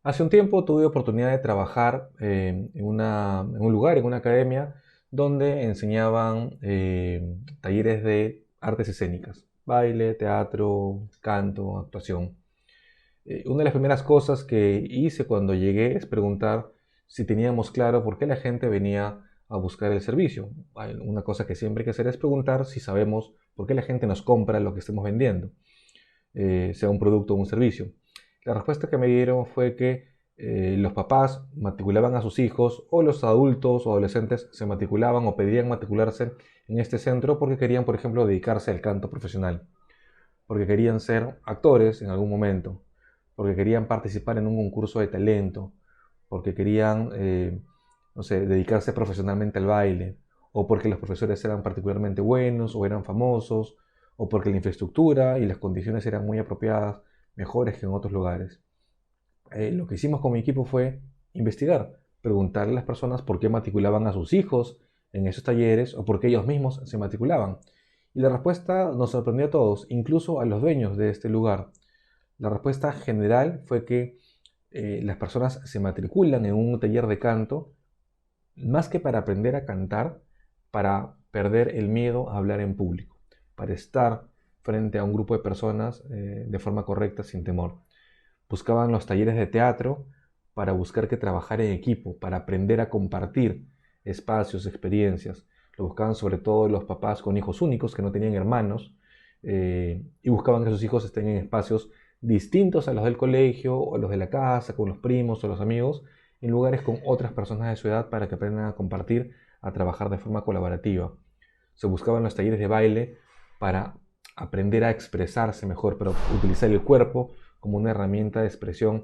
Hace un tiempo tuve oportunidad de trabajar en un lugar, en una academia, donde enseñaban talleres de artes escénicas, baile, teatro, canto, actuación. Una de las primeras cosas que hice cuando llegué es preguntar si teníamos claro por qué la gente venía a buscar el servicio. Una cosa que siempre hay que hacer es preguntar si sabemos por qué la gente nos compra lo que estemos vendiendo, sea un producto o un servicio. La respuesta que me dieron fue que los papás matriculaban a sus hijos, o los adultos o adolescentes se matriculaban o pedían matricularse en este centro porque querían, por ejemplo, dedicarse al canto profesional, porque querían ser actores en algún momento, porque querían participar en un concurso de talento, porque querían, no sé, dedicarse profesionalmente al baile, o porque los profesores eran particularmente buenos o eran famosos, o porque la infraestructura y las condiciones eran muy apropiadas, mejores que en otros lugares. Lo que hicimos con mi equipo fue investigar, preguntarle a las personas por qué matriculaban a sus hijos en esos talleres o por qué ellos mismos se matriculaban. Y la respuesta nos sorprendió a todos, incluso a los dueños de este lugar. La respuesta general fue que las personas se matriculan en un taller de canto más que para aprender a cantar, para perder el miedo a hablar en público, para estar frente a un grupo de personas de forma correcta, sin temor. Buscaban los talleres de teatro para buscar que trabajar en equipo, para aprender a compartir espacios, experiencias. Lo buscaban sobre todo los papás con hijos únicos que no tenían hermanos, y buscaban que sus hijos estén en espacios distintos a los del colegio o a los de la casa, con los primos o los amigos, en lugares con otras personas de su edad para que aprendan a compartir, a trabajar de forma colaborativa. Se buscaban los talleres de baile para aprender a expresarse mejor, para utilizar el cuerpo como una herramienta de expresión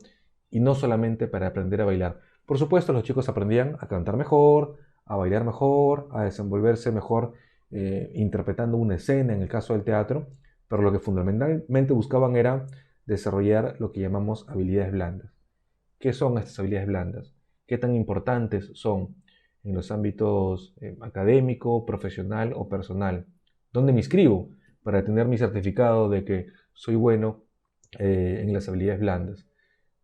y no solamente para aprender a bailar. Por supuesto, los chicos aprendían a cantar mejor, a bailar mejor, a desenvolverse mejor interpretando una escena en el caso del teatro, pero lo que fundamentalmente buscaban era desarrollar lo que llamamos habilidades blandas. ¿Qué son estas habilidades blandas? ¿Qué tan importantes son en los ámbitos académico, profesional o personal? ¿Dónde me inscribo para tener mi certificado de que soy bueno en las habilidades blandas?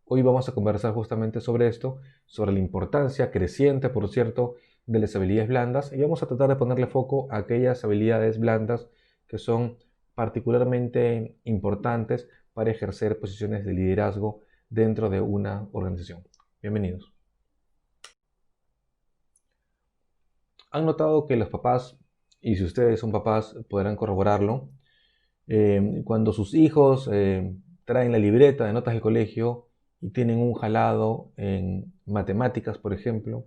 Hoy vamos a conversar justamente sobre esto, sobre la importancia creciente, por cierto, de las habilidades blandas, y vamos a tratar de ponerle foco a aquellas habilidades blandas que son particularmente importantes para ejercer posiciones de liderazgo dentro de una organización. Bienvenidos. Han notado que los papás, y si ustedes son papás podrán corroborarlo, cuando sus hijos traen la libreta de notas del colegio y tienen un jalado en matemáticas, por ejemplo,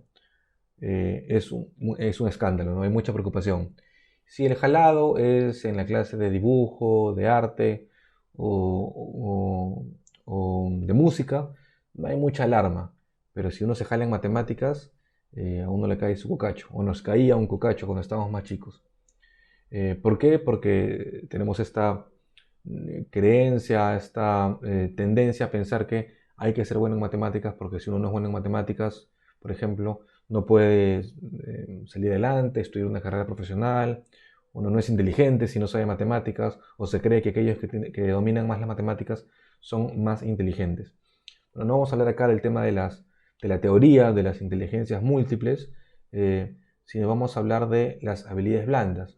es un escándalo, ¿no? Hay mucha preocupación. Si el jalado es en la clase de dibujo, de arte o de música, no hay mucha alarma. Pero si uno se jala en matemáticas, a uno le cae su cocacho, o nos caía un cocacho cuando estábamos más chicos. ¿Por qué? Porque tenemos esta creencia, esta tendencia a pensar que hay que ser bueno en matemáticas, porque si uno no es bueno en matemáticas, por ejemplo, no puede salir adelante, estudiar una carrera profesional, uno no es inteligente si no sabe matemáticas, o se cree que aquellos que dominan más las matemáticas son más inteligentes. Pero no vamos a hablar acá del tema de la teoría de las inteligencias múltiples, sino vamos a hablar de las habilidades blandas.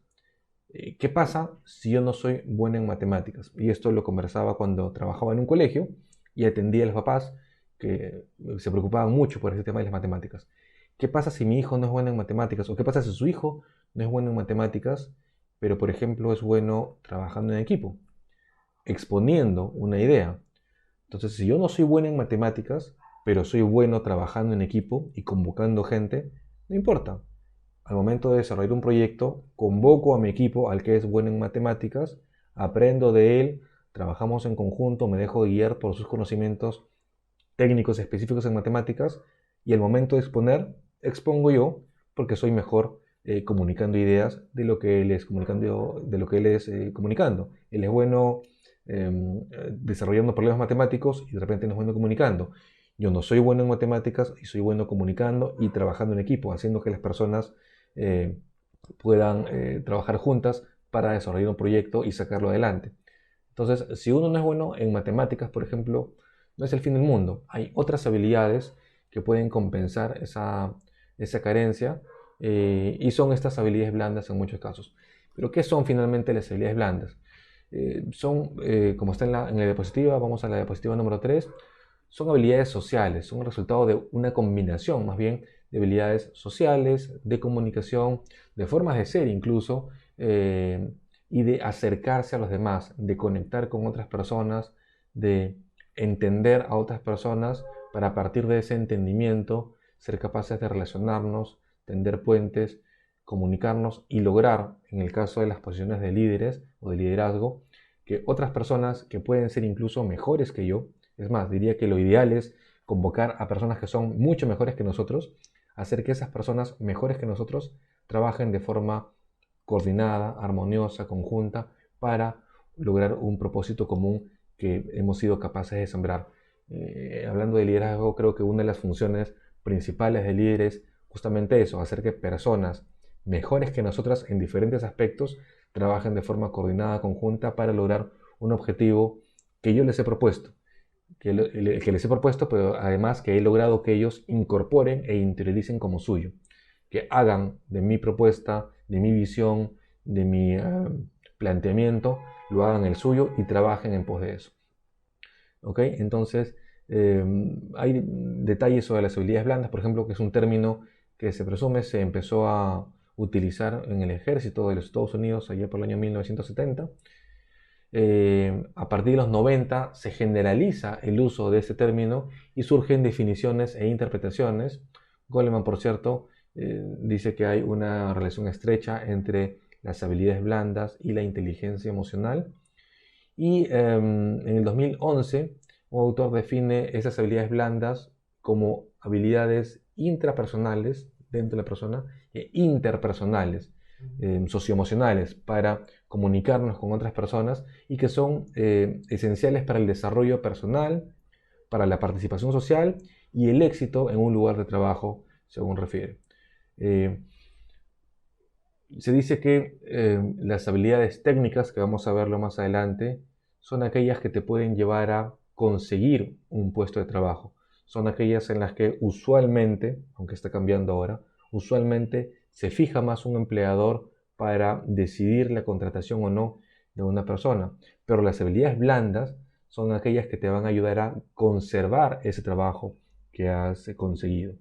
¿Qué pasa si yo no soy bueno en matemáticas? Y esto lo conversaba cuando trabajaba en un colegio y atendía a los papás que se preocupaban mucho por ese tema de las matemáticas. ¿Qué pasa si mi hijo no es bueno en matemáticas? ¿O qué pasa si su hijo no es bueno en matemáticas, pero por ejemplo es bueno trabajando en equipo, exponiendo una idea? Entonces, si yo no soy bueno en matemáticas, pero soy bueno trabajando en equipo y convocando gente, no importa. Al momento de desarrollar un proyecto, convoco a mi equipo, al que es bueno en matemáticas, aprendo de él, trabajamos en conjunto, me dejo guiar por sus conocimientos técnicos específicos en matemáticas, y al momento de exponer, expongo yo porque soy mejor comunicando ideas de lo que él es comunicando, de lo que él es comunicando. Él es bueno desarrollando problemas matemáticos y de repente no es bueno comunicando. Yo no soy bueno en matemáticas y soy bueno comunicando y trabajando en equipo, haciendo que las personas eh, puedan trabajar juntas para desarrollar un proyecto y sacarlo adelante. Entonces, si uno no es bueno en matemáticas, por ejemplo, no es el fin del mundo. Hay otras habilidades que pueden compensar esa carencia y son estas habilidades blandas en muchos casos. Pero ¿qué son finalmente las habilidades blandas? Como está en la diapositiva, vamos a la diapositiva número 3, son habilidades sociales, son el resultado de una combinación más bien de habilidades sociales, de comunicación, de formas de ser incluso, y de acercarse a los demás, de conectar con otras personas, de entender a otras personas para a partir de ese entendimiento ser capaces de relacionarnos, tender puentes, comunicarnos y lograr, en el caso de las posiciones de líderes o de liderazgo, que otras personas que pueden ser incluso mejores que yo, es más, diría que lo ideal es convocar a personas que son mucho mejores que nosotros, hacer que esas personas mejores que nosotros trabajen de forma coordinada, armoniosa, conjunta, para lograr un propósito común que hemos sido capaces de sembrar. Hablando de liderazgo, creo que una de las funciones principales del líder es justamente eso, hacer que personas mejores que nosotras en diferentes aspectos trabajen de forma coordinada, conjunta, para lograr un objetivo que yo les he propuesto. Que les he propuesto, pero además que he logrado que ellos incorporen e interioricen como suyo. Que hagan de mi propuesta, de mi visión, de mi planteamiento, lo hagan el suyo y trabajen en pos de eso. ¿Ok? Entonces, hay detalles sobre las habilidades blandas, por ejemplo, que es un término que se presume se empezó a utilizar en el ejército de los Estados Unidos allá por el año 1970. A partir de los 90 se generaliza el uso de este término y surgen definiciones e interpretaciones. Goleman, por cierto, dice que hay una relación estrecha entre las habilidades blandas y la inteligencia emocional. Y en el 2011, un autor define esas habilidades blandas como habilidades intrapersonales dentro de la persona e interpersonales, socioemocionales, para comunicarnos con otras personas y que son esenciales para el desarrollo personal, para la participación social y el éxito en un lugar de trabajo, según refiere. Se dice que las habilidades técnicas, que vamos a verlo más adelante, son aquellas que te pueden llevar a conseguir un puesto de trabajo. Son aquellas en las que usualmente, aunque está cambiando ahora, usualmente se fija más un empleador para decidir la contratación o no de una persona. Pero las habilidades blandas son aquellas que te van a ayudar a conservar ese trabajo que has conseguido.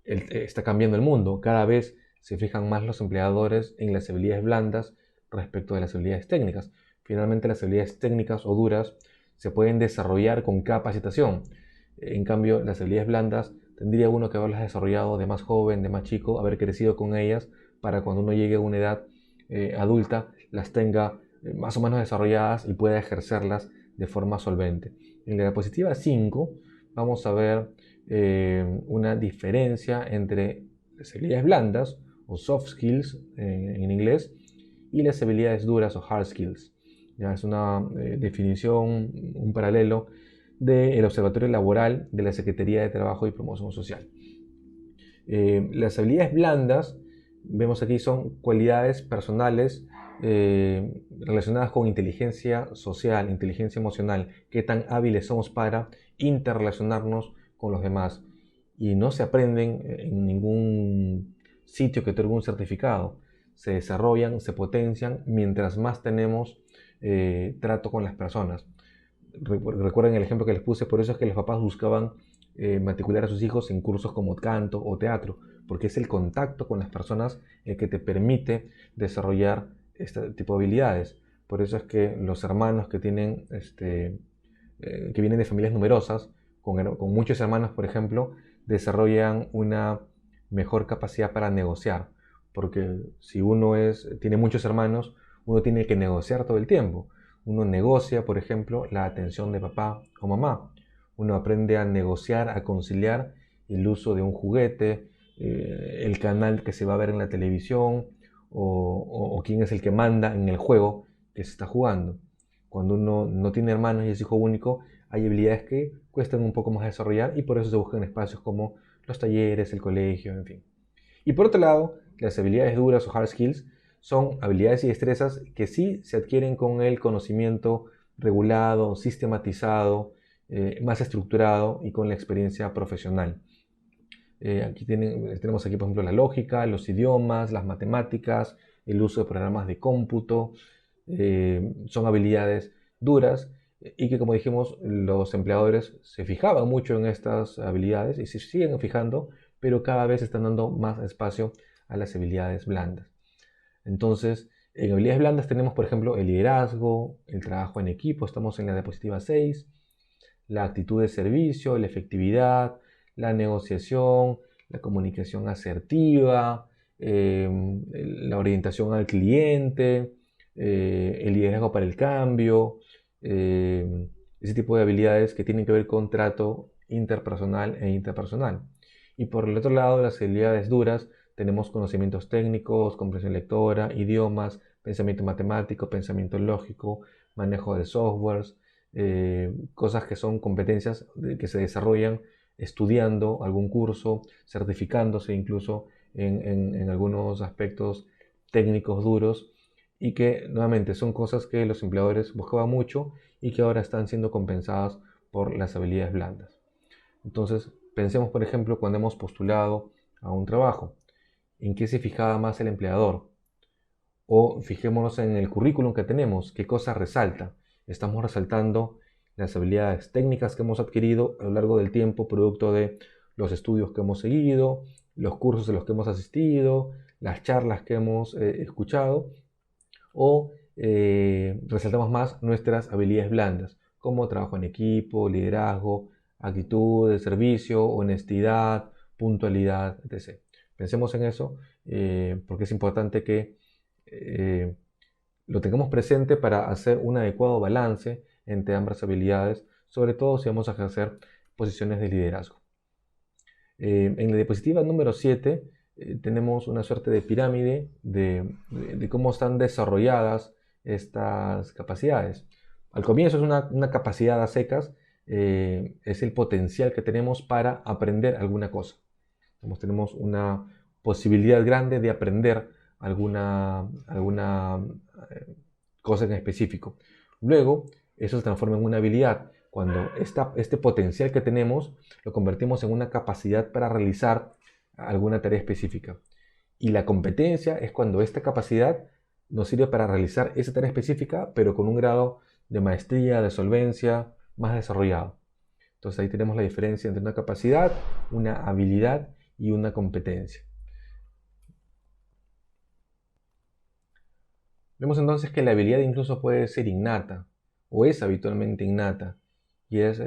Está cambiando el mundo. Cada vez se fijan más los empleadores en las habilidades blandas respecto de las habilidades técnicas. Finalmente, las habilidades técnicas o duras se pueden desarrollar con capacitación. En cambio, las habilidades blandas tendría uno que haberlas desarrollado de más joven, de más chico, haber crecido con ellas para cuando uno llegue a una edad adulta las tenga más o menos desarrolladas y pueda ejercerlas de forma solvente. En la diapositiva 5 vamos a ver una diferencia entre las habilidades blandas o soft skills en inglés y las habilidades duras o hard skills. Ya es una definición, un paralelo del Observatorio Laboral de la Secretaría de Trabajo y Promoción Social. Las habilidades blandas, vemos aquí, son cualidades personales relacionadas con inteligencia social, inteligencia emocional, qué tan hábiles somos para interrelacionarnos con los demás. Y no se aprenden en ningún sitio que otorgue un certificado. Se desarrollan, se potencian mientras más tenemos trato con las personas. Recuerden el ejemplo que les puse, por eso es que los papás buscaban matricular a sus hijos en cursos como canto o teatro, porque es el contacto con las personas el que te permite desarrollar este tipo de habilidades. Por eso es que los hermanos que tienen, que vienen de familias numerosas, con muchos hermanos, por ejemplo, desarrollan una mejor capacidad para negociar, porque si uno tiene muchos hermanos, uno tiene que negociar todo el tiempo. Uno negocia, por ejemplo, la atención de papá o mamá. Uno aprende a negociar, a conciliar el uso de un juguete, el canal que se va a ver en la televisión o quién es el que manda en el juego que se está jugando. Cuando uno no tiene hermanos y es hijo único, hay habilidades que cuestan un poco más desarrollar y por eso se buscan espacios como los talleres, el colegio, en fin. Y por otro lado, las habilidades duras o hard skills son habilidades y destrezas que sí se adquieren con el conocimiento regulado, sistematizado, más estructurado y con la experiencia profesional. Tenemos aquí, por ejemplo, la lógica, los idiomas, las matemáticas, el uso de programas de cómputo. Son habilidades duras y que, como dijimos, los empleadores se fijaban mucho en estas habilidades y se siguen fijando, pero cada vez están dando más espacio a las habilidades blandas. Entonces, en habilidades blandas tenemos, por ejemplo, el liderazgo, el trabajo en equipo, estamos en la diapositiva 6, la actitud de servicio, la efectividad, la negociación, la comunicación asertiva, la orientación al cliente, el liderazgo para el cambio, ese tipo de habilidades que tienen que ver con trato interpersonal e interpersonal. Y por el otro lado, las habilidades duras, tenemos conocimientos técnicos, comprensión lectora, idiomas, pensamiento matemático, pensamiento lógico, manejo de softwares, cosas que son competencias que se desarrollan estudiando algún curso, certificándose incluso en algunos aspectos técnicos duros y que nuevamente son cosas que los empleadores buscaban mucho y que ahora están siendo compensadas por las habilidades blandas. Entonces, pensemos por ejemplo cuando hemos postulado a un trabajo, ¿en qué se fijaba más el empleador? O fijémonos en el currículum que tenemos, qué cosa resalta. Estamos resaltando las habilidades técnicas que hemos adquirido a lo largo del tiempo, producto de los estudios que hemos seguido, los cursos a los que hemos asistido, las charlas que hemos escuchado, o resaltamos más nuestras habilidades blandas, como trabajo en equipo, liderazgo, actitud de servicio, honestidad, puntualidad, etc. Pensemos en eso porque es importante que eh, lo tengamos presente para hacer un adecuado balance entre ambas habilidades, sobre todo si vamos a ejercer posiciones de liderazgo. En la diapositiva número 7 tenemos una suerte de pirámide de cómo están desarrolladas estas capacidades. Al comienzo es una capacidad a secas, es el potencial que tenemos para aprender alguna cosa. Tenemos una posibilidad grande de aprender alguna cosa en específico. Luego, eso se transforma en una habilidad. Cuando este potencial que tenemos lo convertimos en una capacidad para realizar alguna tarea específica. Y la competencia es cuando esta capacidad nos sirve para realizar esa tarea específica, pero con un grado de maestría, de solvencia más desarrollado. Entonces ahí tenemos la diferencia entre una capacidad, una habilidad y una competencia. Vemos entonces que la habilidad incluso puede ser innata o es habitualmente innata y es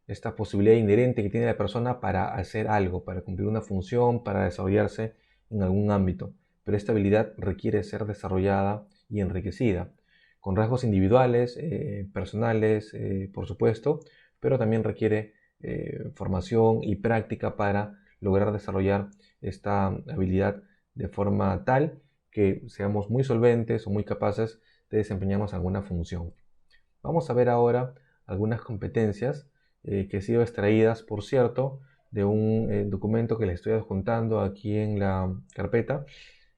esta posibilidad inherente que tiene la persona para hacer algo, para cumplir una función, para desarrollarse en algún ámbito. Pero esta habilidad requiere ser desarrollada y enriquecida, con rasgos individuales, personales, por supuesto, pero también requiere formación y práctica para lograr desarrollar esta habilidad de forma tal que seamos muy solventes o muy capaces de desempeñarnos alguna función. Vamos a ver ahora algunas competencias que han sido extraídas, por cierto, de un documento que les estoy adjuntando aquí en la carpeta,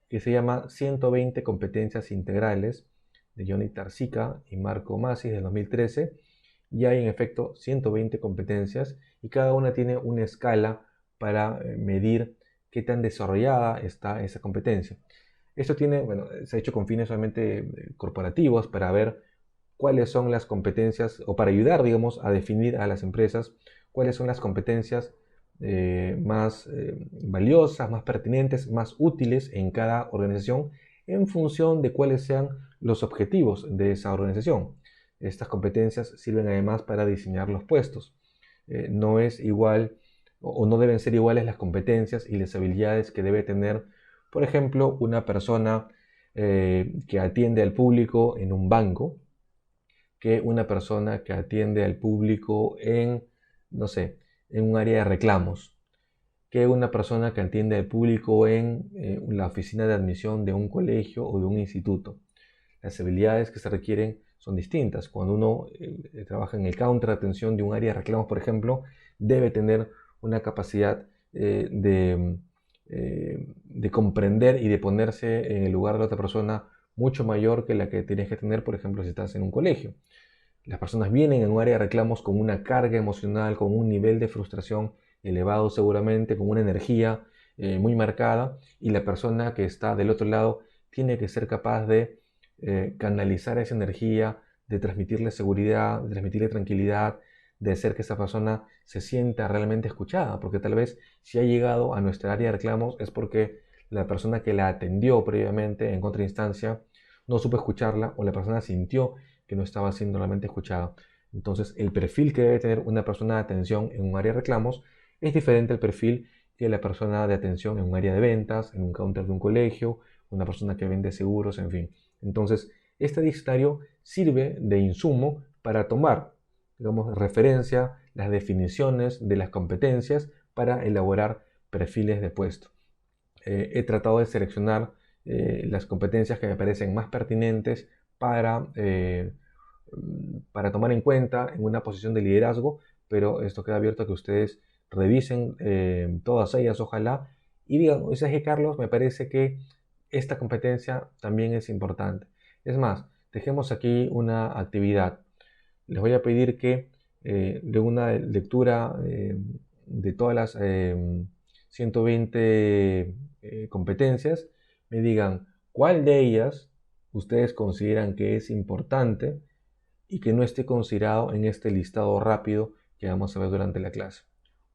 que se llama 120 competencias integrales de Johnny Tarsica y Marco Masis del 2013. Y hay en efecto 120 competencias y cada una tiene una escala para medir qué tan desarrollada está esa competencia. Esto se ha hecho con fines solamente corporativos para ver cuáles son las competencias o para ayudar, digamos, a definir a las empresas cuáles son las competencias más valiosas, más pertinentes, más útiles en cada organización en función de cuáles sean los objetivos de esa organización. Estas competencias sirven además para diseñar los puestos. No es igual o no deben ser iguales las competencias y las habilidades que debe tener, por ejemplo, una persona que atiende al público en un banco, que una persona que atiende al público en, no sé, en un área de reclamos, que una persona que atiende al público en la oficina de admisión de un colegio o de un instituto. Las habilidades que se requieren son distintas. Cuando uno trabaja en el counter de atención de un área de reclamos, por ejemplo, debe tener una capacidad de comprender y de ponerse en el lugar de la otra persona mucho mayor que la que tienes que tener, por ejemplo, si estás en un colegio. Las personas vienen en un área de reclamos con una carga emocional, con un nivel de frustración elevado seguramente, con una energía muy marcada, y la persona que está del otro lado tiene que ser capaz de canalizar esa energía, de transmitirle seguridad, de transmitirle tranquilidad, de hacer que esa persona se sienta realmente escuchada, porque tal vez si ha llegado a nuestra área de reclamos es porque la persona que la atendió previamente en contrainstancia no supo escucharla, o la persona sintió que no estaba siendo realmente escuchada. Entonces, el perfil que debe tener una persona de atención en un área de reclamos es diferente al perfil que la persona de atención en un área de ventas, en un counter de un colegio, una persona que vende seguros, en fin. Entonces, este diccionario sirve de insumo para tomar, digamos, referencia las definiciones de las competencias para elaborar perfiles de puesto. He tratado de seleccionar las competencias que me parecen más pertinentes para tomar en cuenta en una posición de liderazgo, pero esto queda abierto a que ustedes revisen todas ellas, ojalá, y digan, o sea, que Carlos, me parece que esta competencia también es importante. Es más, dejemos aquí una actividad. Les voy a pedir que de una lectura de todas las 120 competencias, me digan cuál de ellas ustedes consideran que es importante y que no esté considerado en este listado rápido que vamos a ver durante la clase.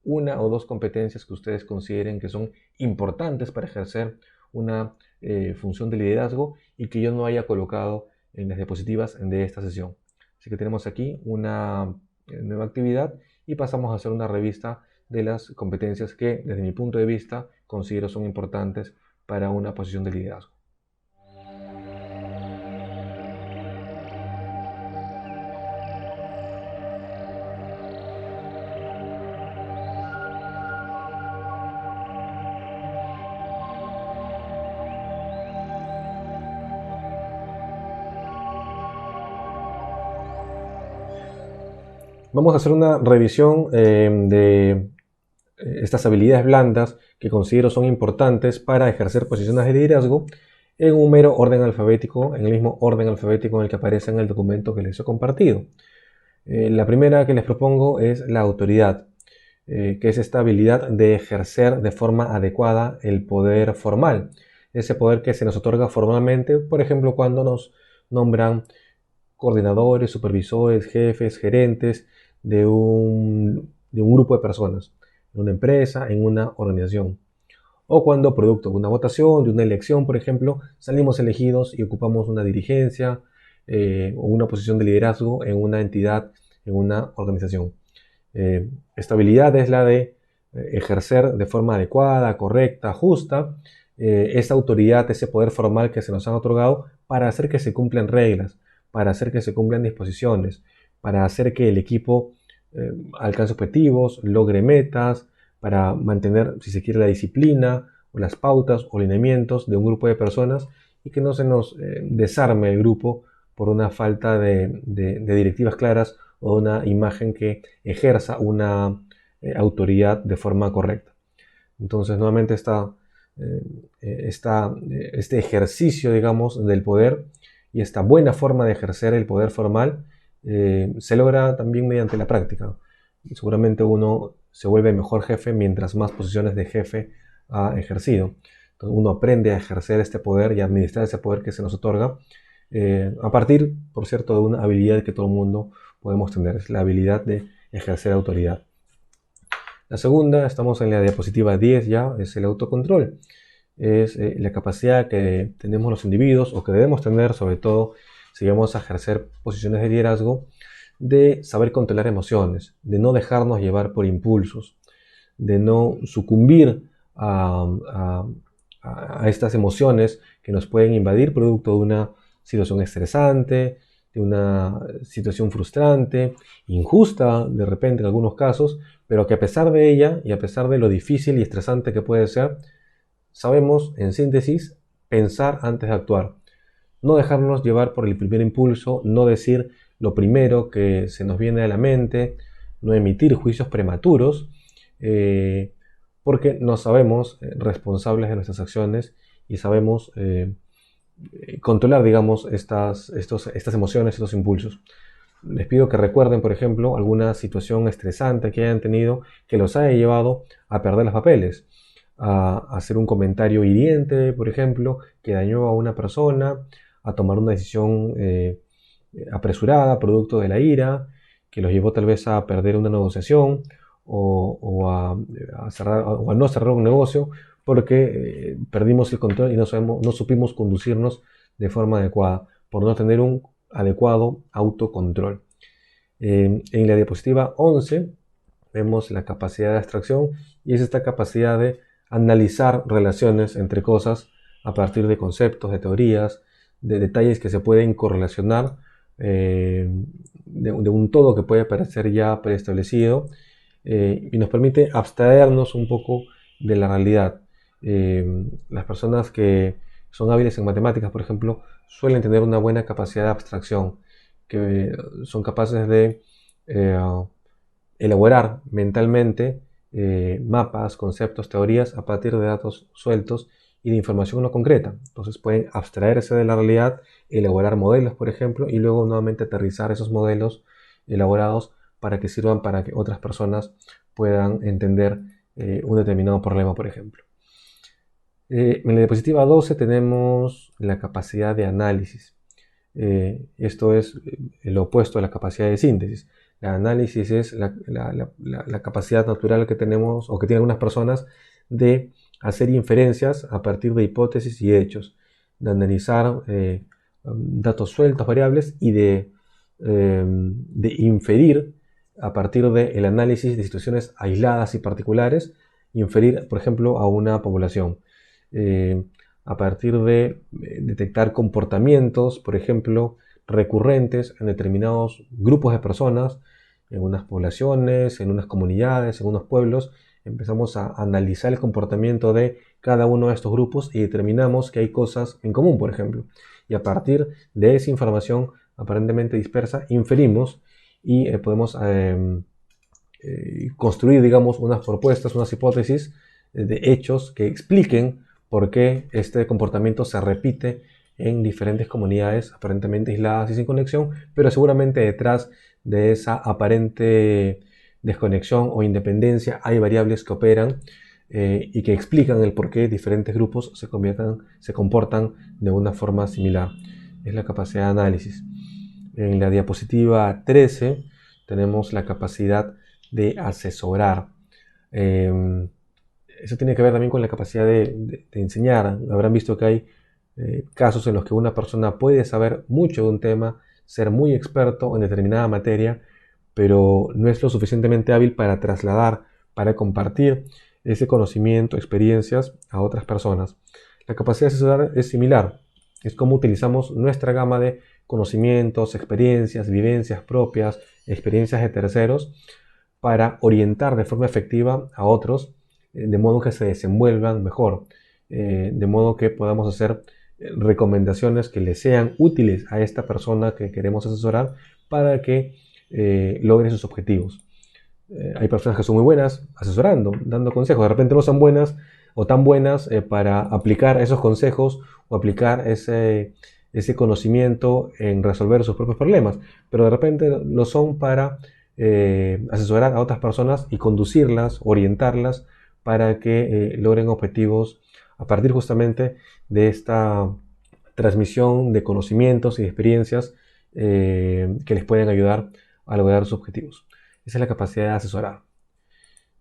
Una o dos competencias que ustedes consideren que son importantes para ejercer una función de liderazgo y que yo no haya colocado en las diapositivas de esta sesión. Así que tenemos aquí una nueva actividad y pasamos a hacer una revista de las competencias que desde mi punto de vista considero son importantes para una posición de liderazgo. Vamos a hacer una revisión de estas habilidades blandas que considero son importantes para ejercer posiciones de liderazgo en un mero orden alfabético, en el mismo orden alfabético en el que aparece en el documento que les he compartido. La primera que les propongo es la autoridad, que es esta habilidad de ejercer de forma adecuada el poder formal, ese poder que se nos otorga formalmente, por ejemplo, cuando nos nombran coordinadores, supervisores, jefes, gerentes de un grupo de personas, en una empresa, en una organización. O cuando, producto de una votación, de una elección, por ejemplo, salimos elegidos y ocupamos una dirigencia o una posición de liderazgo en una entidad, en una organización. Esta habilidad es la de ejercer de forma adecuada, correcta, justa, esa autoridad, ese poder formal que se nos han otorgado para hacer que se cumplan reglas, para hacer que se cumplan disposiciones, para hacer que el equipo alcance objetivos, logre metas, para mantener, si se quiere, la disciplina o las pautas o lineamientos de un grupo de personas y que no se nos desarme el grupo por una falta de directivas claras o una imagen que ejerza una autoridad de forma correcta. Entonces, nuevamente este ejercicio, digamos, del poder y esta buena forma de ejercer el poder formal se logra también mediante la práctica. Seguramente uno se vuelve mejor jefe mientras más posiciones de jefe ha ejercido. Entonces uno aprende a ejercer este poder y a administrar ese poder que se nos otorga a partir, por cierto, de una habilidad que todo el mundo podemos tener, es la habilidad de ejercer autoridad. La segunda, estamos en la diapositiva 10 ya, es el autocontrol. Es la capacidad que tenemos los individuos o que debemos tener, sobre todo si vamos a ejercer posiciones de liderazgo, de saber controlar emociones, de no dejarnos llevar por impulsos, de no sucumbir a estas emociones que nos pueden invadir producto de una situación estresante, de una situación frustrante, injusta de repente en algunos casos, pero que a pesar de ella y a pesar de lo difícil y estresante que puede ser, sabemos, en síntesis, pensar antes de actuar. No dejarnos llevar por el primer impulso, no decir lo primero que se nos viene a la mente, no emitir juicios prematuros, porque no sabemos responsables de nuestras acciones y sabemos controlar, digamos, estas emociones, estos impulsos. les pido que recuerden, por ejemplo, alguna situación estresante que hayan tenido que los haya llevado a perder los papeles, a hacer un comentario hiriente, por ejemplo, que dañó a una persona, a tomar una decisión apresurada, producto de la ira, que los llevó tal vez a perder una negociación o a cerrar, o a no cerrar un negocio porque perdimos el control y no supimos conducirnos de forma adecuada por no tener un adecuado autocontrol. En la diapositiva 11 vemos la capacidad de abstracción y es esta capacidad de analizar relaciones entre cosas a partir de conceptos, de teorías, de detalles que se pueden correlacionar de un todo que puede parecer ya preestablecido y nos permite abstraernos un poco de la realidad. Las personas que son hábiles en matemáticas, por ejemplo, suelen tener una buena capacidad de abstracción, que son capaces de elaborar mentalmente mapas, conceptos, teorías a partir de datos sueltos y de información no concreta. Entonces pueden abstraerse de la realidad, elaborar modelos, por ejemplo, y luego nuevamente aterrizar esos modelos elaborados para que sirvan para que otras personas puedan entender un determinado problema, por ejemplo. En la diapositiva 12 tenemos la capacidad de análisis. Esto es lo opuesto a la capacidad de síntesis. El análisis es la capacidad natural que tenemos o que tienen algunas personas de hacer inferencias a partir de hipótesis y hechos, de analizar datos sueltos, variables y de inferir a partir del análisis de situaciones aisladas y particulares, inferir, por ejemplo, a una población. A partir de detectar comportamientos, por ejemplo, recurrentes en determinados grupos de personas, en unas poblaciones, en unas comunidades, en unos pueblos, empezamos a analizar el comportamiento de cada uno de estos grupos y determinamos que hay cosas en común, por ejemplo. Y a partir de esa información aparentemente dispersa, inferimos y podemos construir, digamos, unas propuestas, unas hipótesis de hechos que expliquen por qué este comportamiento se repite en diferentes comunidades aparentemente aisladas y sin conexión, pero seguramente detrás de esa aparente desconexión o independencia hay variables que operan y que explican el por qué diferentes grupos se comportan de una forma similar. Es la capacidad de análisis. En la diapositiva 13 tenemos la capacidad de asesorar. Eso tiene que ver también con la capacidad de enseñar. Habrán visto que hay casos en los que una persona puede saber mucho de un tema, ser muy experto en determinada materia, pero no es lo suficientemente hábil para trasladar, para compartir ese conocimiento, experiencias a otras personas. La capacidad de asesorar es similar. Es como utilizamos nuestra gama de conocimientos, experiencias, vivencias propias, experiencias de terceros, para orientar de forma efectiva a otros, de modo que se desenvuelvan mejor, de modo que podamos hacer recomendaciones que le sean útiles a esta persona que queremos asesorar para que logre sus objetivos. Hay personas que son muy buenas asesorando, dando consejos, de repente no son buenas o tan buenas para aplicar esos consejos o aplicar ese conocimiento en resolver sus propios problemas, pero de repente lo son para asesorar a otras personas y conducirlas, orientarlas para que logren objetivos a partir justamente de esta transmisión de conocimientos y de experiencias que les pueden ayudar a lograr sus objetivos. Esa es la capacidad de asesorar.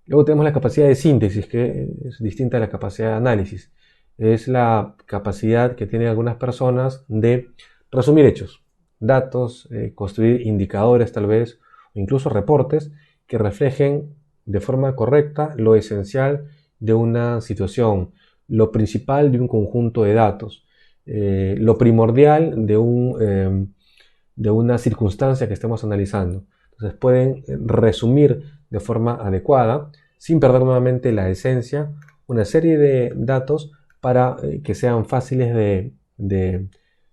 Luego tenemos la capacidad de síntesis, que es distinta a la capacidad de análisis. Es la capacidad que tienen algunas personas de resumir hechos, datos, construir indicadores tal vez, o incluso reportes que reflejen de forma correcta lo esencial de una situación, lo principal de un conjunto de datos, lo primordial de una circunstancia que estemos analizando. Entonces pueden resumir de forma adecuada, sin perder nuevamente la esencia, una serie de datos para que sean fáciles de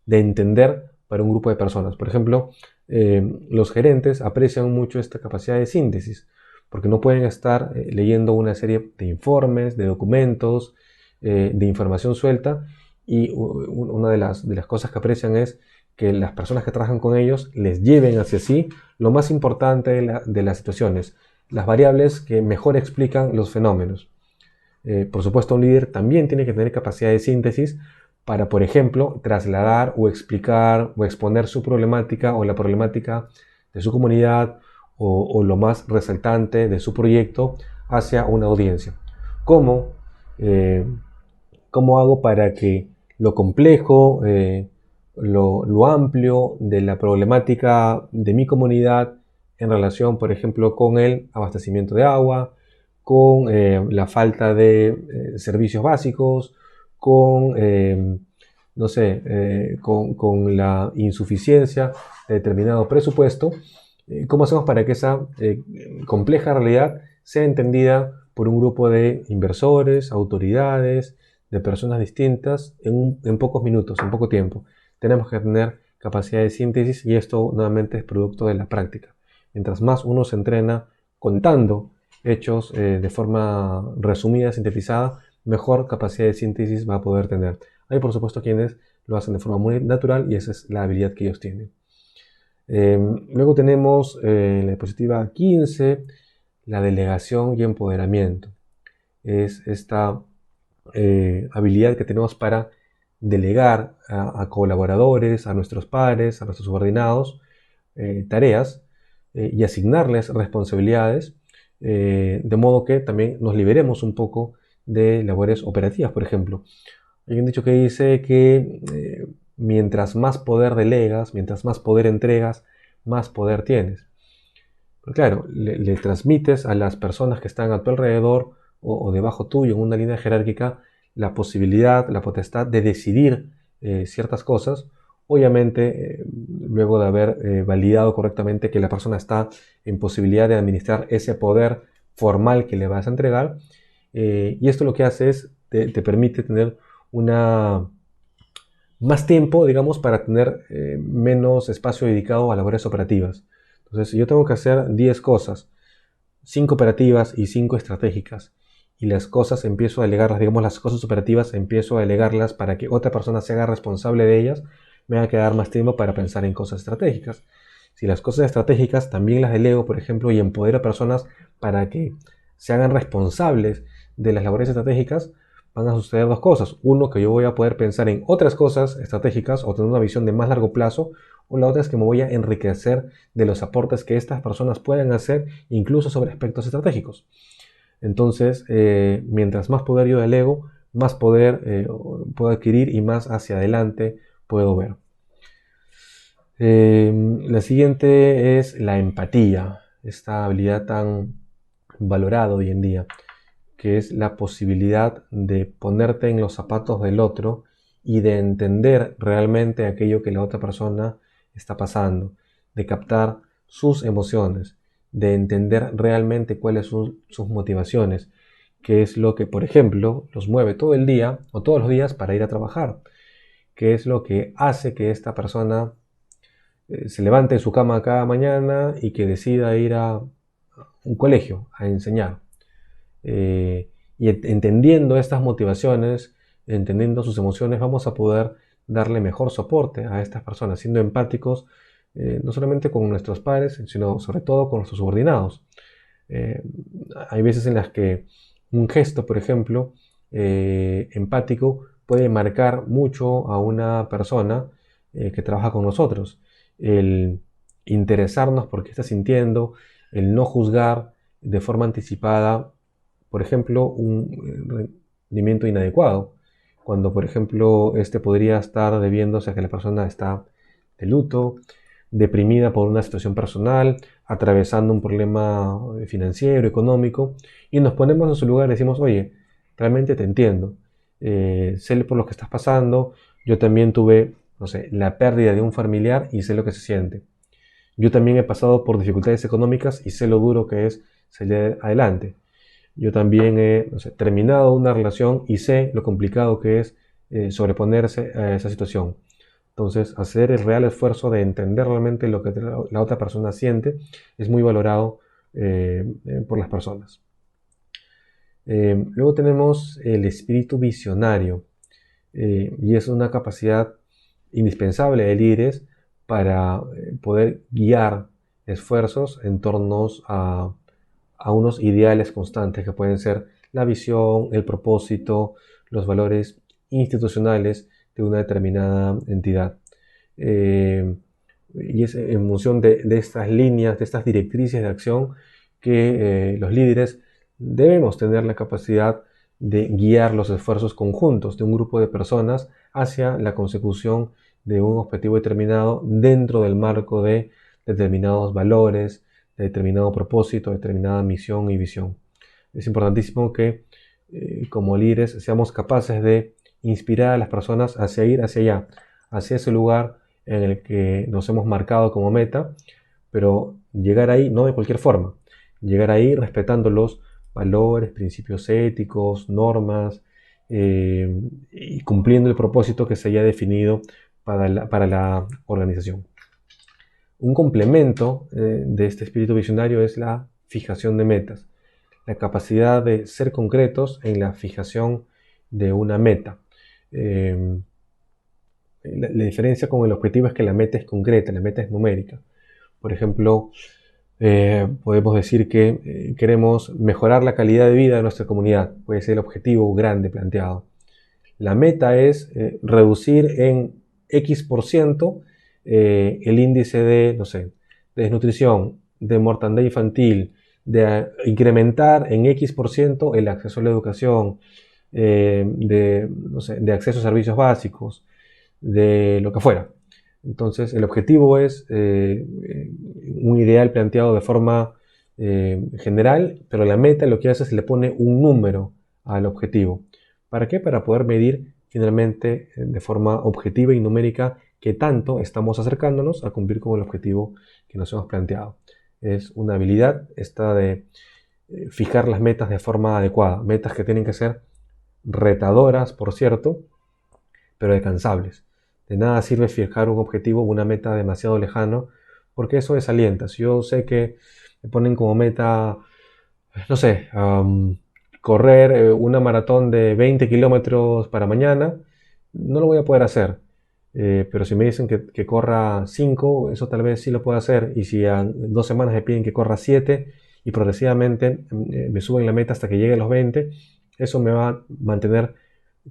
entender para un grupo de personas. Por ejemplo, los gerentes aprecian mucho esta capacidad de síntesis, porque no pueden estar leyendo una serie de informes, de documentos, de información suelta, y una de las cosas que aprecian es que las personas que trabajan con ellos les lleven hacia sí lo más importante de las situaciones, las variables que mejor explican los fenómenos. Por supuesto, un líder también tiene que tener capacidad de síntesis para, por ejemplo, trasladar o explicar o exponer su problemática o la problemática de su comunidad o lo más resaltante de su proyecto hacia una audiencia. ¿Cómo? ¿Cómo hago para que lo complejo, lo amplio de la problemática de mi comunidad en relación, por ejemplo, con el abastecimiento de agua, con la falta de servicios básicos, con, no sé, con la insuficiencia de determinado presupuesto? ¿Cómo hacemos para que esa compleja realidad sea entendida por un grupo de inversores, autoridades, de personas distintas en pocos minutos, en poco tiempo? Tenemos que tener capacidad de síntesis y esto nuevamente es producto de la práctica. Mientras más uno se entrena contando hechos de forma resumida, sintetizada, mejor capacidad de síntesis va a poder tener. Hay por supuesto quienes lo hacen de forma muy natural y esa es la habilidad que ellos tienen. Luego tenemos la diapositiva 15, la delegación y empoderamiento. Es esta habilidad que tenemos para delegar a colaboradores, a nuestros pares, a nuestros subordinados, tareas y asignarles responsabilidades, de modo que también nos liberemos un poco de labores operativas, por ejemplo. Hay un dicho que dice que mientras más poder delegas, mientras más poder entregas, más poder tienes. Pero claro, le transmites a las personas que están a tu alrededor o debajo tuyo en una línea jerárquica la posibilidad, la potestad de decidir ciertas cosas. Obviamente, luego de haber validado correctamente que la persona está en posibilidad de administrar ese poder formal que le vas a entregar. Y esto lo que hace es, te permite tener más tiempo, digamos, para tener menos espacio dedicado a labores operativas. Entonces, si yo tengo que hacer 10 cosas, 5 operativas y 5 estratégicas, y las cosas empiezo a delegarlas, digamos, las cosas operativas empiezo a delegarlas para que otra persona se haga responsable de ellas, me va a quedar más tiempo para pensar en cosas estratégicas. Si las cosas estratégicas también las delego, por ejemplo, y empodero a personas para que se hagan responsables de las labores estratégicas, van a suceder dos cosas. Uno, que yo voy a poder pensar en otras cosas estratégicas o tener una visión de más largo plazo. O la otra es que me voy a enriquecer de los aportes que estas personas pueden hacer, incluso sobre aspectos estratégicos. Entonces, mientras más poder yo delego, más poder puedo adquirir y más hacia adelante puedo ver. La siguiente es la empatía, esta habilidad tan valorada hoy en día, que es la posibilidad de ponerte en los zapatos del otro y de entender realmente aquello que la otra persona está pasando, de captar sus emociones, de entender realmente cuáles son sus motivaciones, qué es lo que, por ejemplo, los mueve todo el día o todos los días para ir a trabajar, qué es lo que hace que esta persona se levante de su cama cada mañana y que decida ir a un colegio a enseñar. Y entendiendo estas motivaciones, entendiendo sus emociones, vamos a poder darle mejor soporte a estas personas, siendo empáticos no solamente con nuestros padres, sino sobre todo con nuestros subordinados. Eh, Hay veces en las que un gesto, por ejemplo, empático, puede marcar mucho a una persona que trabaja con nosotros. El interesarnos por qué está sintiendo, el no juzgar de forma anticipada, por ejemplo, un rendimiento inadecuado. Cuando, por ejemplo, este podría estar debiéndose a que la persona está de luto, deprimida por una situación personal, atravesando un problema financiero, económico, y nos ponemos en su lugar y decimos, oye, realmente te entiendo, sé por lo que estás pasando, yo también tuve, no sé, la pérdida de un familiar y sé lo que se siente. Yo también he pasado por dificultades económicas y sé lo duro que es salir adelante. Yo también he, no sé, terminado una relación y sé lo complicado que es sobreponerse a esa situación. Entonces, hacer el real esfuerzo de entender realmente lo que la otra persona siente es muy valorado por las personas. Luego tenemos el espíritu visionario y es una capacidad indispensable de líderes para poder guiar esfuerzos en torno a unos ideales constantes que pueden ser la visión, el propósito, los valores institucionales de una determinada entidad. Y es en función de estas líneas, de estas directrices de acción que los líderes debemos tener la capacidad de guiar los esfuerzos conjuntos de un grupo de personas hacia la consecución de un objetivo determinado dentro del marco de determinados valores, de determinado propósito, determinada misión y visión. Es importantísimo que como líderes seamos capaces de inspirar a las personas hacia ir hacia allá, hacia ese lugar en el que nos hemos marcado como meta, pero llegar ahí no de cualquier forma, llegar ahí respetando los valores, principios éticos, normas y cumpliendo el propósito que se haya definido para la organización. Un complemento de este espíritu visionario es la fijación de metas, la capacidad de ser concretos en la fijación de una meta. La diferencia con el objetivo es que la meta es concreta, la meta es numérica. Por ejemplo, podemos decir que queremos mejorar la calidad de vida de nuestra comunidad. Puede ser el objetivo grande planteado. La meta es reducir en X% el índice de, no sé, de desnutrición, de mortandad infantil, de incrementar en X% el acceso a la educación, no sé, de acceso a servicios básicos, de lo que fuera. Entonces, el objetivo es un ideal planteado de forma general, pero la meta lo que hace es le pone un número al objetivo. ¿Para qué? Para poder medir finalmente de forma objetiva y numérica qué tanto estamos acercándonos a cumplir con el objetivo que nos hemos planteado. Es una habilidad esta de fijar las metas de forma adecuada, metas que tienen que ser retadoras, por cierto, pero alcanzables. De nada sirve fijar un objetivo o una meta demasiado lejano, porque eso desalienta. Si yo sé que me ponen como meta, no sé, correr una maratón de 20 kilómetros para mañana, no lo voy a poder hacer. Pero si me dicen que corra 5, eso tal vez sí lo puedo hacer. Y si en 2 semanas me piden que corra 7 y progresivamente me suben la meta hasta que llegue a los 20, eso me va a mantener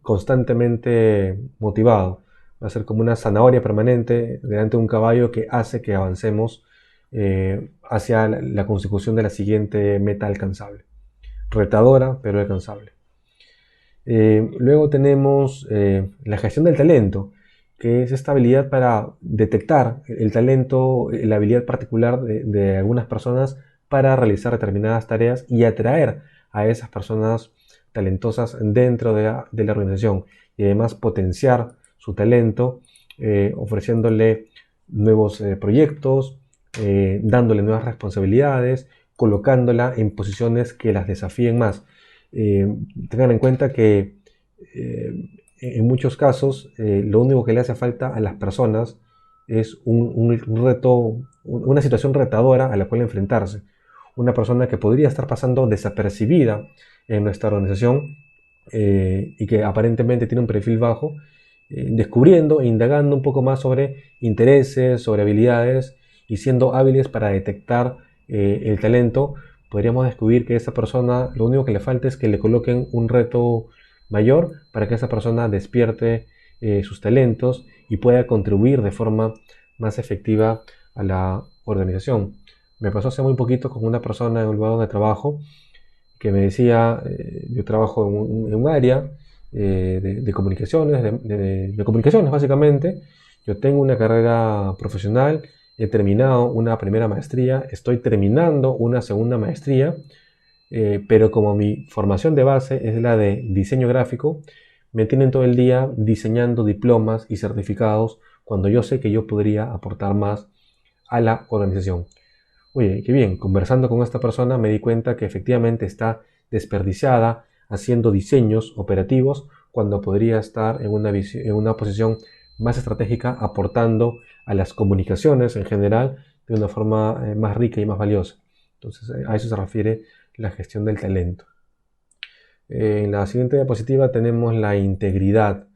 constantemente motivado. Va a ser como una zanahoria permanente delante de un caballo que hace que avancemos hacia la consecución de la siguiente meta alcanzable. Retadora, pero alcanzable. Luego tenemos la gestión del talento, que es esta habilidad para detectar el talento, la habilidad particular de algunas personas para realizar determinadas tareas y atraer a esas personas talentosas dentro de la organización y además potenciar su talento ofreciéndole nuevos proyectos, dándole nuevas responsabilidades, colocándola en posiciones que las desafíen más. Tengan en cuenta que en muchos casos lo único que le hace falta a las personas es un reto, una situación retadora a la cual enfrentarse. Una persona que podría estar pasando desapercibida en nuestra organización y que aparentemente tiene un perfil bajo, descubriendo e indagando un poco más sobre intereses, sobre habilidades y siendo hábiles para detectar el talento, podríamos descubrir que esa persona lo único que le falta es que le coloquen un reto mayor para que esa persona despierte sus talentos y pueda contribuir de forma más efectiva a la organización. Me pasó hace muy poquito con una persona en un lugar donde trabajo que me decía, yo trabajo en un área de comunicaciones, de comunicaciones básicamente. Yo tengo una carrera profesional, he terminado una primera maestría, estoy terminando una segunda maestría, pero como mi formación de base es la de diseño gráfico, me tienen todo el día diseñando diplomas y certificados cuando yo sé que yo podría aportar más a la organización. Oye, qué bien, conversando con esta persona me di cuenta que efectivamente está desperdiciada haciendo diseños operativos cuando podría estar en una posición más estratégica aportando a las comunicaciones en general de una forma más rica y más valiosa. Entonces a eso se refiere la gestión del talento. En la siguiente diapositiva tenemos la integridad,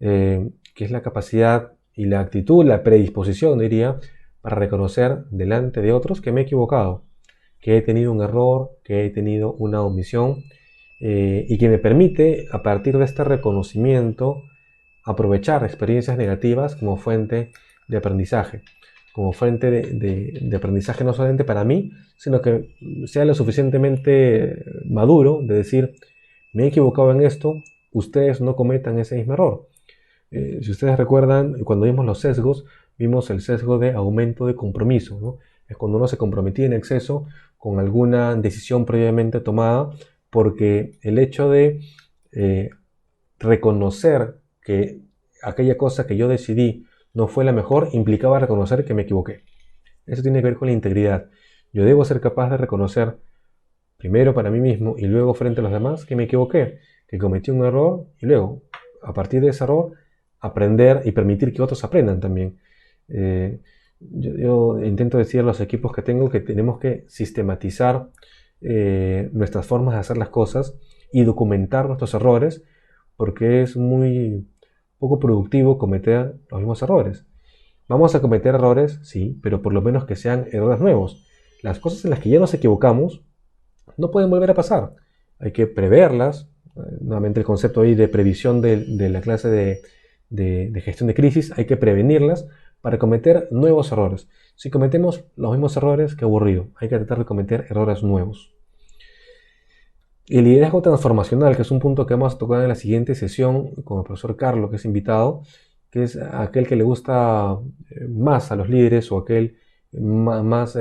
que es la capacidad y la actitud, la predisposición, diría, para reconocer delante de otros que me he equivocado, que he tenido un error, que he tenido una omisión, y que me permite, a partir de este reconocimiento, aprovechar experiencias negativas como fuente de aprendizaje, como fuente de aprendizaje no solamente para mí, sino que sea lo suficientemente maduro de decir, me he equivocado en esto, ustedes no cometan ese mismo error. Si ustedes recuerdan, cuando vimos los sesgos, vimos el sesgo de aumento de compromiso, ¿no? Es cuando uno se comprometía en exceso con alguna decisión previamente tomada, porque el hecho de eh, reconocer que aquella cosa que yo decidí no fue la mejor implicaba reconocer que me equivoqué. Eso tiene que ver con la integridad. Yo debo ser capaz de reconocer primero para mí mismo y luego frente a los demás que me equivoqué, que cometí un error y luego, a partir de ese error, aprender y permitir que otros aprendan también. Yo intento decir a los equipos que tengo que tenemos que sistematizar nuestras formas de hacer las cosas y documentar nuestros errores, porque es muy poco productivo cometer los mismos errores. Vamos a cometer errores, sí, pero por lo menos que sean errores nuevos. Las cosas en las que ya nos equivocamos no pueden volver a pasar. Hay que preverlas. Nuevamente el concepto ahí de previsión de la clase de gestión de crisis, hay que prevenirlas para cometer nuevos errores. Si cometemos los mismos errores, qué aburrido. Hay que tratar de cometer errores nuevos. El liderazgo transformacional, que es un punto que vamos a tocar en la siguiente sesión con el profesor Carlos, que es invitado, que es aquel que le gusta más a los líderes o aquel más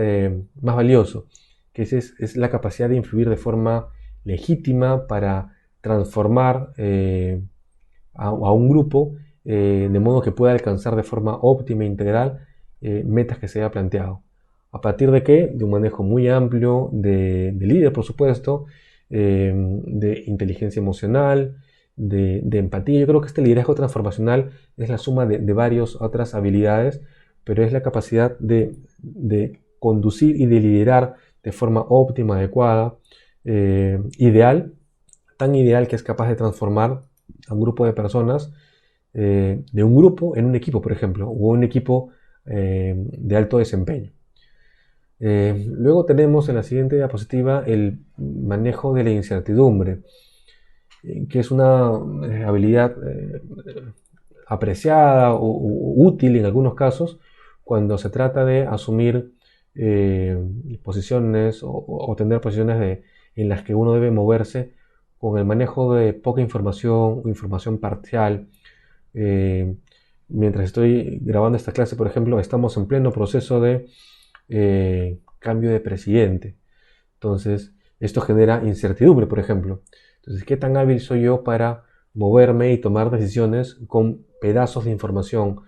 valioso, que es la capacidad de influir de forma legítima para transformar a un grupo de modo que pueda alcanzar de forma óptima e integral metas que se haya planteado. ¿A partir de qué? De un manejo muy amplio de líder, por supuesto, de inteligencia emocional, de empatía. Yo creo que este liderazgo transformacional es la suma de varias otras habilidades, pero es la capacidad de conducir y de liderar de forma óptima, adecuada, ideal, tan ideal que es capaz de transformar a un grupo de personas de un grupo en un equipo, por ejemplo, o un equipo de alto desempeño. Luego tenemos en la siguiente diapositiva el manejo de la incertidumbre, que es una habilidad apreciada o útil en algunos casos cuando se trata de asumir posiciones o tener posiciones en las que uno debe moverse con el manejo de poca información o información parcial. Mientras estoy grabando esta clase, por ejemplo, estamos en pleno proceso de cambio de presidente. Entonces, esto genera incertidumbre, por ejemplo. Entonces, ¿qué tan hábil soy yo para moverme y tomar decisiones con pedazos de información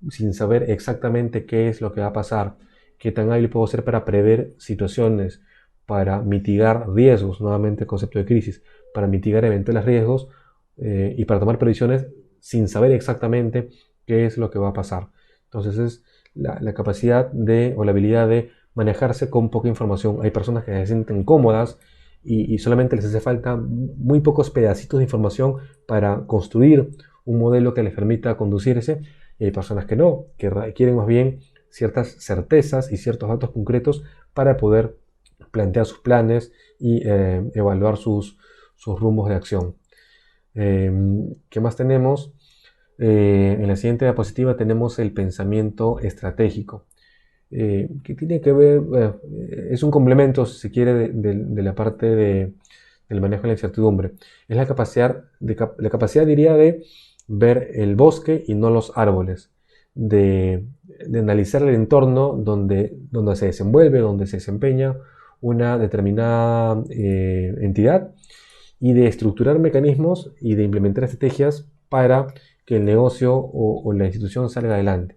sin saber exactamente qué es lo que va a pasar? ¿Qué tan hábil puedo ser para prever situaciones, para mitigar riesgos? Nuevamente el concepto de crisis, para mitigar eventuales riesgos y para tomar previsiones sin saber exactamente qué es lo que va a pasar. Entonces es la capacidad o la habilidad de manejarse con poca información. Hay personas que se sienten cómodas y solamente les hace falta muy pocos pedacitos de información para construir un modelo que les permita conducirse. Y hay personas que no, que requieren más bien ciertas certezas y ciertos datos concretos para poder plantear sus planes y evaluar sus rumbos de acción. ¿Qué más tenemos? En la siguiente diapositiva tenemos el pensamiento estratégico, que tiene que ver, es un complemento, si se quiere, de la parte del manejo de la incertidumbre. Es la capacidad, diría, de ver el bosque y no los árboles, de analizar el entorno donde se desenvuelve, donde se desempeña una determinada entidad y de estructurar mecanismos y de implementar estrategias para que el negocio o la institución salga adelante.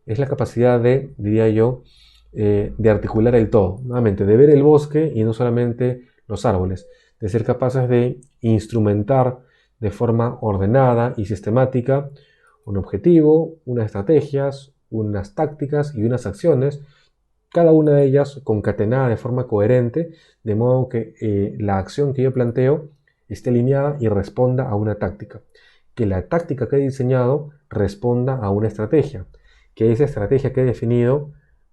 Es la capacidad diría yo, de articular el todo, nuevamente, de ver el bosque y no solamente los árboles, de ser capaces de instrumentar de forma ordenada y sistemática un objetivo, unas estrategias, unas tácticas y unas acciones, cada una de ellas concatenada de forma coherente, de modo que la acción que yo planteo esté alineada y responda a una táctica. Que la táctica que he diseñado responda a una estrategia, que esa estrategia que he definido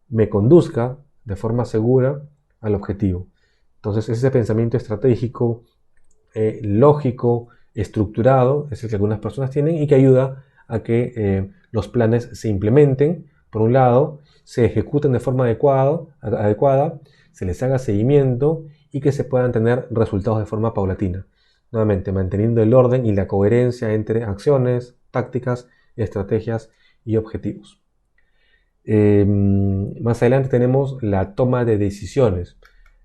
me conduzca de forma segura al objetivo. Entonces ese pensamiento estratégico, lógico, estructurado, es el que algunas personas tienen y que ayuda a que los planes se implementen, por un lado, se ejecuten de forma adecuada, se les haga seguimiento y que se puedan tener resultados de forma paulatina. Nuevamente, manteniendo el orden y la coherencia entre acciones, tácticas, estrategias y objetivos. Más adelante tenemos la toma de decisiones.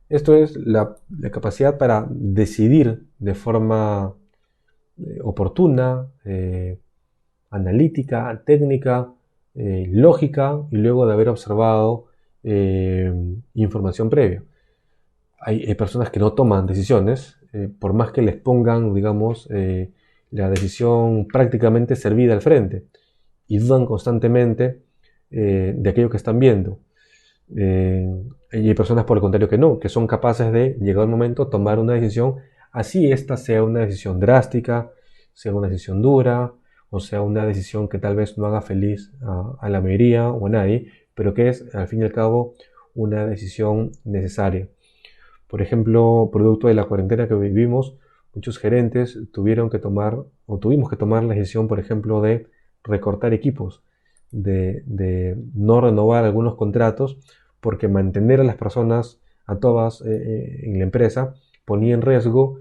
Esto es la capacidad para decidir de forma oportuna, analítica, técnica, lógica y luego de haber observado información previa. Hay personas que no toman decisiones, por más que les pongan, digamos, la decisión prácticamente servida al frente y dudan constantemente de aquello que están viendo. Y hay personas, por el contrario, que no, que son capaces de, llegado el momento, tomar una decisión, así esta sea una decisión drástica, sea una decisión dura, o sea una decisión que tal vez no haga feliz a la mayoría o a nadie, pero que es, al fin y al cabo, una decisión necesaria. Por ejemplo, producto de la cuarentena que vivimos, muchos gerentes tuvieron que tomar, o tuvimos que tomar la decisión, por ejemplo, de recortar equipos, de no renovar algunos contratos, porque mantener a las personas, a todas en la empresa, ponía en riesgo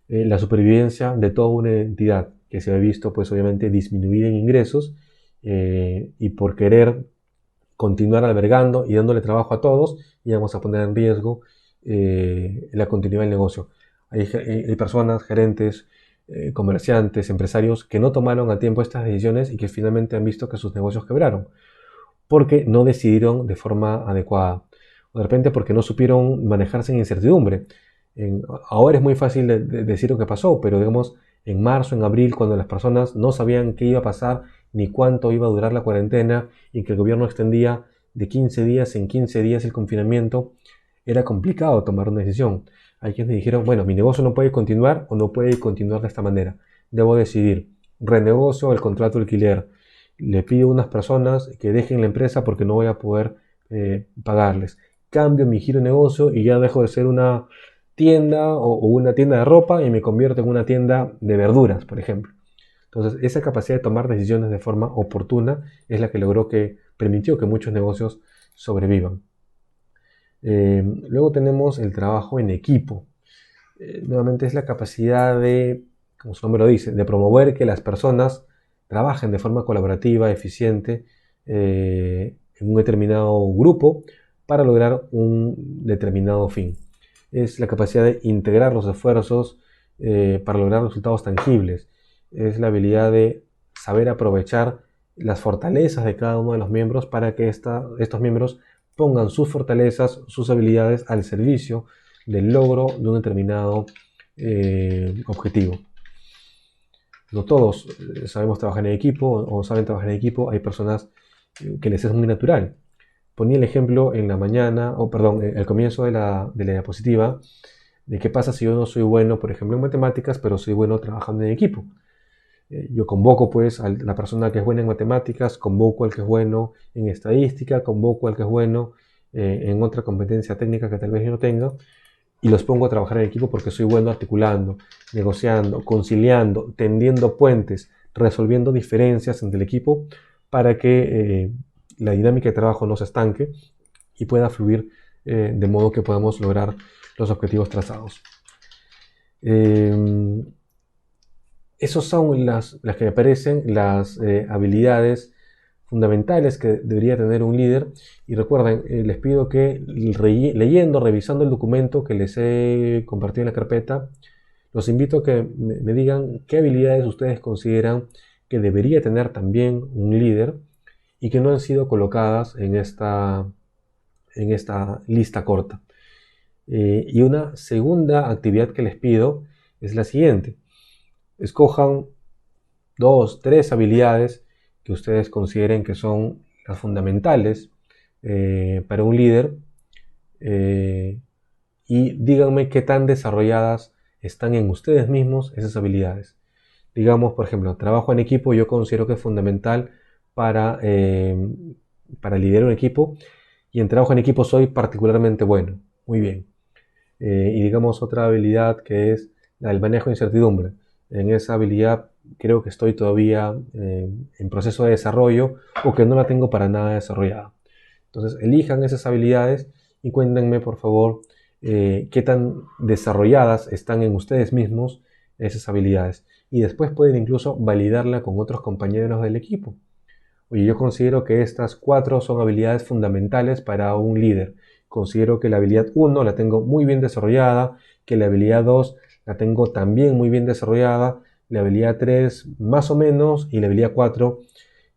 la supervivencia de toda una entidad que se había visto, pues obviamente, disminuida en ingresos y por querer continuar albergando y dándole trabajo a todos, íbamos a poner en riesgo la continuidad del negocio. Hay personas, gerentes, comerciantes, empresarios que no tomaron a tiempo estas decisiones y que finalmente han visto que sus negocios quebraron porque no decidieron de forma adecuada o de repente porque no supieron manejarse en incertidumbre. Ahora es muy fácil de decir lo que pasó, pero digamos en marzo, en abril, cuando las personas no sabían qué iba a pasar ni cuánto iba a durar la cuarentena y que el gobierno extendía de 15 días en 15 días el confinamiento, era complicado tomar una decisión. Hay quienes dijeron, bueno, mi negocio no puede continuar o no puede continuar de esta manera. Debo decidir, renegocio el contrato de alquiler, le pido a unas personas que dejen la empresa porque no voy a poder pagarles. Cambio mi giro de negocio y ya dejo de ser una tienda o una tienda de ropa y me convierto en una tienda de verduras, por ejemplo. Entonces, esa capacidad de tomar decisiones de forma oportuna es la que permitió que muchos negocios sobrevivan. Luego tenemos el trabajo en equipo. Nuevamente es la capacidad de, como su nombre lo dice, de promover que las personas trabajen de forma colaborativa, eficiente, en un determinado grupo para lograr un determinado fin. Es la capacidad de integrar los esfuerzos para lograr resultados tangibles. Es la habilidad de saber aprovechar las fortalezas de cada uno de los miembros para que estos miembros pongan sus fortalezas, sus habilidades al servicio del logro de un determinado objetivo. No todos sabemos trabajar en equipo o saben trabajar en equipo. Hay personas que les es muy natural. Ponía el ejemplo en la mañana, al comienzo de la diapositiva, de qué pasa si yo no soy bueno, por ejemplo, en matemáticas, pero soy bueno trabajando en equipo. Yo convoco pues a la persona que es buena en matemáticas, convoco al que es bueno en estadística, convoco al que es bueno en otra competencia técnica que tal vez yo no tenga, y los pongo a trabajar en equipo porque soy bueno articulando, negociando, conciliando, tendiendo puentes, resolviendo diferencias entre el equipo para que la dinámica de trabajo no se estanque y pueda fluir de modo que podamos lograr los objetivos trazados. Esas son las que me parecen las habilidades fundamentales que debería tener un líder. Y recuerden, les pido que leyendo, revisando el documento que les he compartido en la carpeta, los invito a que me digan qué habilidades ustedes consideran que debería tener también un líder y que no han sido colocadas en esta lista corta. Y una segunda actividad que les pido es la siguiente. Escojan 2, 3 habilidades que ustedes consideren que son las fundamentales para un líder y díganme qué tan desarrolladas están en ustedes mismos esas habilidades. Digamos, por ejemplo, trabajo en equipo yo considero que es fundamental para, para liderar un equipo, y en trabajo en equipo soy particularmente bueno. Muy bien. Y digamos otra habilidad que es la del manejo de incertidumbre. En esa habilidad creo que estoy todavía en proceso de desarrollo, o que no la tengo para nada desarrollada. Entonces elijan esas habilidades y cuéntenme por favor qué tan desarrolladas están en ustedes mismos esas habilidades. Y después pueden incluso validarla con otros compañeros del equipo. Oye, yo considero que estas cuatro son habilidades fundamentales para un líder. Considero que la habilidad 1 la tengo muy bien desarrollada, que la habilidad 2 la tengo también muy bien desarrollada, la habilidad 3 más o menos, y la habilidad 4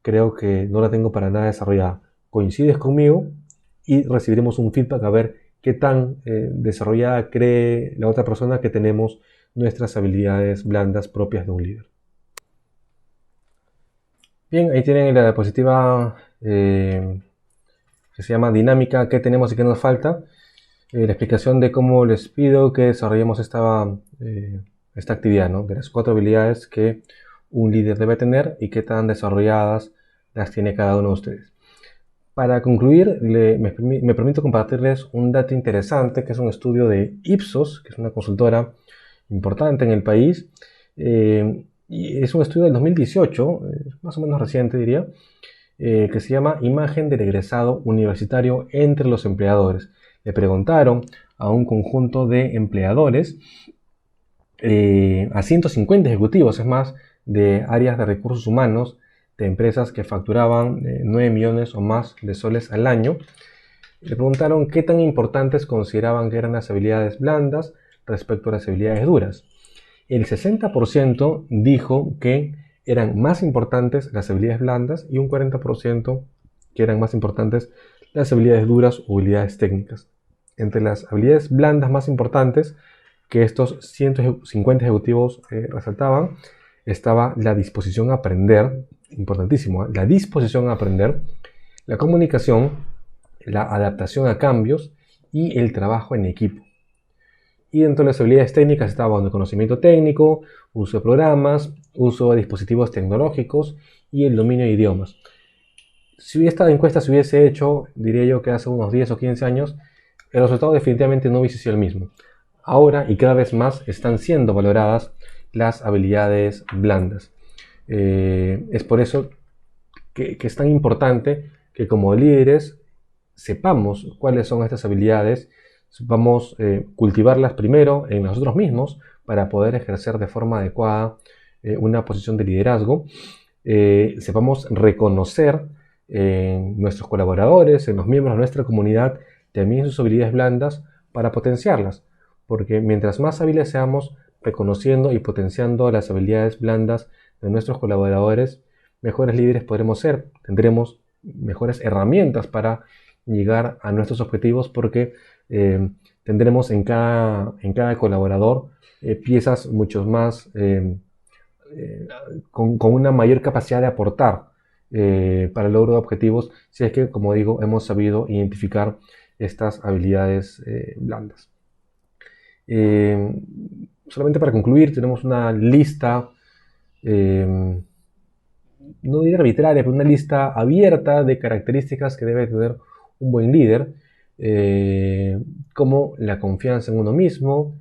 creo que no la tengo para nada desarrollada. ¿Coincides conmigo? Y recibiremos un feedback a ver qué tan desarrollada cree la otra persona que tenemos nuestras habilidades blandas propias de un líder. Bien, ahí tienen la diapositiva que se llama dinámica, qué tenemos y qué nos falta. La explicación de cómo les pido que desarrollemos esta actividad, ¿no? De las cuatro habilidades que un líder debe tener y qué tan desarrolladas las tiene cada uno de ustedes. Para concluir, me permito compartirles un dato interesante, que es un estudio de Ipsos, que es una consultora importante en el país. Y es un estudio del 2018, más o menos reciente diría, que se llama Imagen del egresado universitario entre los empleadores. Le preguntaron a un conjunto de empleadores, a 150 ejecutivos, es más, de áreas de recursos humanos, de empresas que facturaban 9 millones o más de soles al año. Le preguntaron qué tan importantes consideraban que eran las habilidades blandas respecto a las habilidades duras. El 60% dijo que eran más importantes las habilidades blandas, y un 40% que eran más importantes las habilidades duras o habilidades técnicas. Entre las habilidades blandas más importantes que estos 150 ejecutivos resaltaban estaba la disposición a aprender, importantísimo, la disposición a aprender, la comunicación, la adaptación a cambios y el trabajo en equipo. Y dentro de las habilidades técnicas estaba el conocimiento técnico, uso de programas, uso de dispositivos tecnológicos y el dominio de idiomas. Si esta encuesta se hubiese hecho, diría yo que hace unos 10 o 15 años, el resultado definitivamente no hubiese sido el mismo. Ahora y cada vez más están siendo valoradas las habilidades blandas. Es por eso que es tan importante que como líderes sepamos cuáles son estas habilidades, sepamos cultivarlas primero en nosotros mismos para poder ejercer de forma adecuada una posición de liderazgo. Sepamos reconocer en nuestros colaboradores, en los miembros de nuestra comunidad, también sus habilidades blandas para potenciarlas. Porque mientras más hábiles seamos reconociendo y potenciando las habilidades blandas de nuestros colaboradores, mejores líderes podremos ser. Tendremos mejores herramientas para llegar a nuestros objetivos, porque tendremos en cada colaborador piezas mucho más con una mayor capacidad de aportar para el logro de objetivos, si es que, como digo, hemos sabido identificar estas habilidades blandas. Solamente para concluir, tenemos una lista, no diría arbitraria, pero una lista abierta de características que debe tener un buen líder, como la confianza en uno mismo,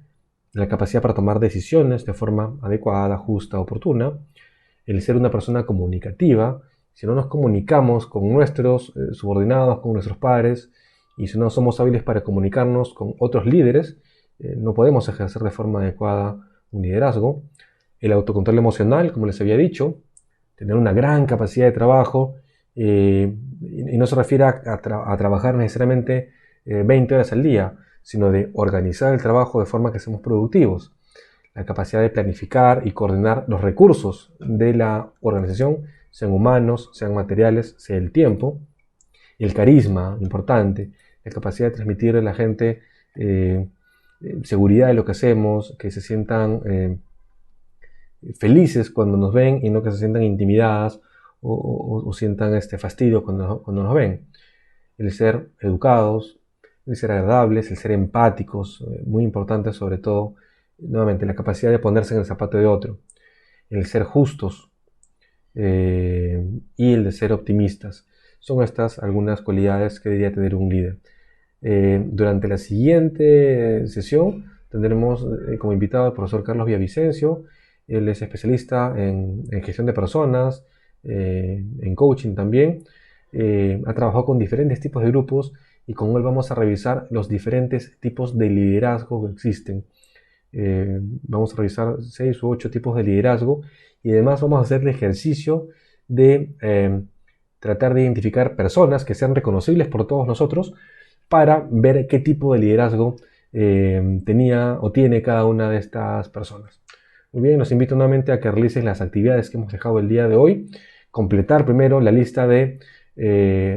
la capacidad para tomar decisiones de forma adecuada, justa, oportuna, el ser una persona comunicativa. Si no nos comunicamos con nuestros subordinados, con nuestros pares, y si no somos hábiles para comunicarnos con otros líderes, no podemos ejercer de forma adecuada un liderazgo. El autocontrol emocional, como les había dicho, tener una gran capacidad de trabajo, y no se refiere a trabajar necesariamente 20 horas al día, sino de organizar el trabajo de forma que seamos productivos. La capacidad de planificar y coordinar los recursos de la organización, sean humanos, sean materiales, sea el tiempo. El carisma, importante, la capacidad de transmitir a la gente seguridad de lo que hacemos, que se sientan felices cuando nos ven y no que se sientan intimidadas o sientan fastidio cuando nos ven. El ser educados, el ser agradables, el ser empáticos, muy importante sobre todo, nuevamente, la capacidad de ponerse en el zapato de otro. el ser justos y el de ser optimistas. Son estas algunas cualidades que debería tener un líder. Durante la siguiente sesión tendremos como invitado al profesor Carlos Villavicencio. Él es especialista en gestión de personas, en coaching también. Ha trabajado con diferentes tipos de grupos y con él vamos a revisar los diferentes tipos de liderazgo que existen. Vamos a revisar 6 u 8 tipos de liderazgo y además vamos a hacer el ejercicio de tratar de identificar personas que sean reconocibles por todos nosotros para ver qué tipo de liderazgo tenía o tiene cada una de estas personas. Muy bien, los invito nuevamente a que realicen las actividades que hemos dejado el día de hoy. Completar primero la lista de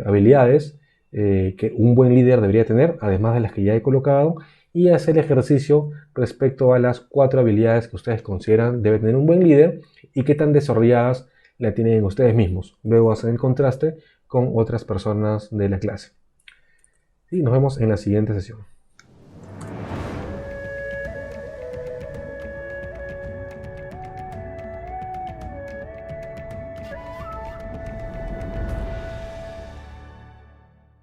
habilidades que un buen líder debería tener, además de las que ya he colocado, y hacer ejercicio respecto a las 4 habilidades que ustedes consideran debe tener un buen líder y qué tan desarrolladas la tienen ustedes mismos. Luego hacer el contraste con otras personas de la clase. Y nos vemos en la siguiente sesión.